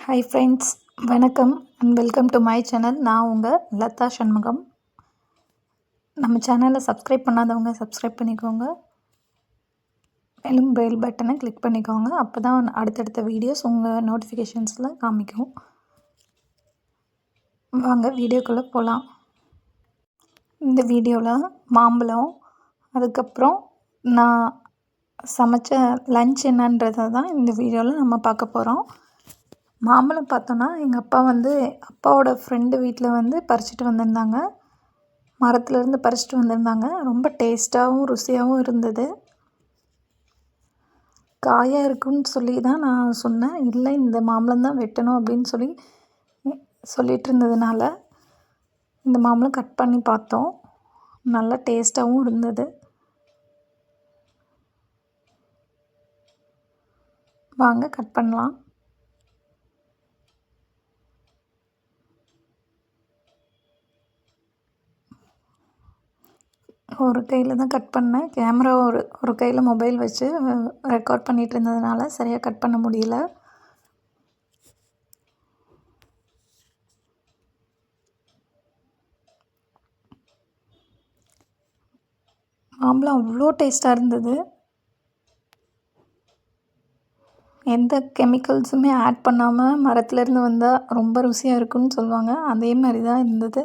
Hi friends, வணக்கம் and welcome to my channel. நான் உங்கள் லதா சண்முகம். நம்ம சேனலை சப்ஸ்கிரைப் பண்ணாதவங்க சப்ஸ்கிரைப் பண்ணிக்கோங்க. மேலும் பெல் பட்டனை கிளிக் பண்ணிக்கோங்க. அப்போ தான் அடுத்தடுத்த வீடியோஸ் உங்கள் நோட்டிஃபிகேஷன்ஸில் காமிக்கும். வாங்க வீடியோக்குள்ளே போகலாம். இந்த வீடியோவில் மாம்பழம், அதுக்கப்புறம் நான் சமைச்ச லன்ச் என்னன்றதை தான் இந்த வீடியோவில் நம்ம பார்க்க போகிறோம். மாம்பழம் பார்த்தோன்னா, எங்கள் அப்பா அப்பாவோட ஃப்ரெண்டு வீட்டில் பறிச்சுட்டு வந்திருந்தாங்க. மரத்துலேருந்து பறிச்சுட்டு வந்திருந்தாங்க. ரொம்ப டேஸ்ட்டாகவும் ருசியாகவும் இருந்தது. காயாக இருக்குன்னு சொல்லி தான் நான் சொன்னேன். இல்லை, இந்த மாம்பழம் தான் வெட்டணும் அப்படின்னு சொல்லிட்டு இருந்ததுனால இந்த மாம்பழம் கட் பண்ணி பார்த்தோம். நல்லா டேஸ்ட்டாகவும் இருந்தது. வாங்க கட் பண்ணலாம். ஒரு கையில் தான் கட் பண்ணேன். கேமரா ஒரு கையில் மொபைல் வச்சு ரெக்கார்ட் பண்ணிகிட்டு இருந்ததுனால சரியாக கட் பண்ண முடியல. மாம்பழம் அவ்வளோ டேஸ்ட்டாக இருந்தது. எந்த கெமிக்கல்ஸுமே ஆட் பண்ணாமல் மரத்துலேருந்து வந்தால் ரொம்ப ருசியாக இருக்குன்னு சொல்லுவாங்க. அதே மாதிரி தான் இருந்தது.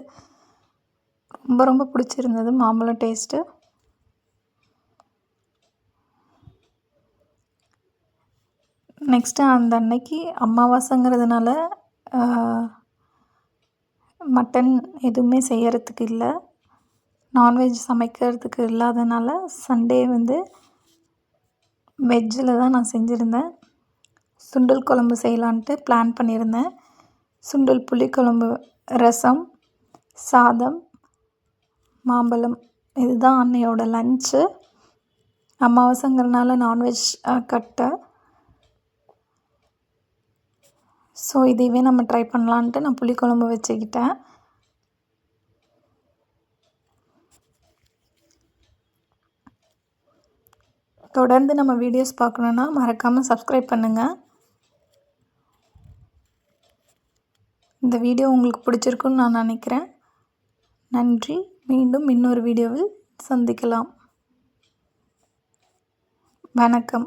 ரொம்ப ரொம்ப பிடிச்சிருந்தது மாம்பழம் டேஸ்ட்டு. நெக்ஸ்ட்டு அந்த அன்னைக்கு அமாவாசைங்கிறதுனால மட்டன் எதுவுமே செய்யறதுக்கு இல்லை. நான்வெஜ் சமைக்கிறதுக்கு இல்லாதனால சண்டே வெஜ்ஜில் தான் நான் செஞ்சுருந்தேன். சுண்டல் குழம்பு செய்யலான்ட்டு பிளான் பண்ணியிருந்தேன். சுண்டல், புளிக்குழம்பு, ரசம், சாதம், மாம்பழம், இதுதான் அன்னையோட லன்ச்சு. அமாவாசைங்கிறதுனால நான்வெஜ் கட்டை. ஸோ இதையவே நம்ம ட்ரை பண்ணலான்ட்டு நான் புளிக்குழம்பு வச்சுக்கிட்டேன். தொடர்ந்து நம்ம வீடியோஸ் பார்க்கணுன்னா மறக்காமல் சப்ஸ்கிரைப் பண்ணுங்கள். இந்த வீடியோ உங்களுக்கு பிடிச்சிருக்குன்னு நான் நினைக்கிறேன். நன்றி. மீண்டும் இன்னொரு வீடியோவில் சந்திக்கலாம். வணக்கம்.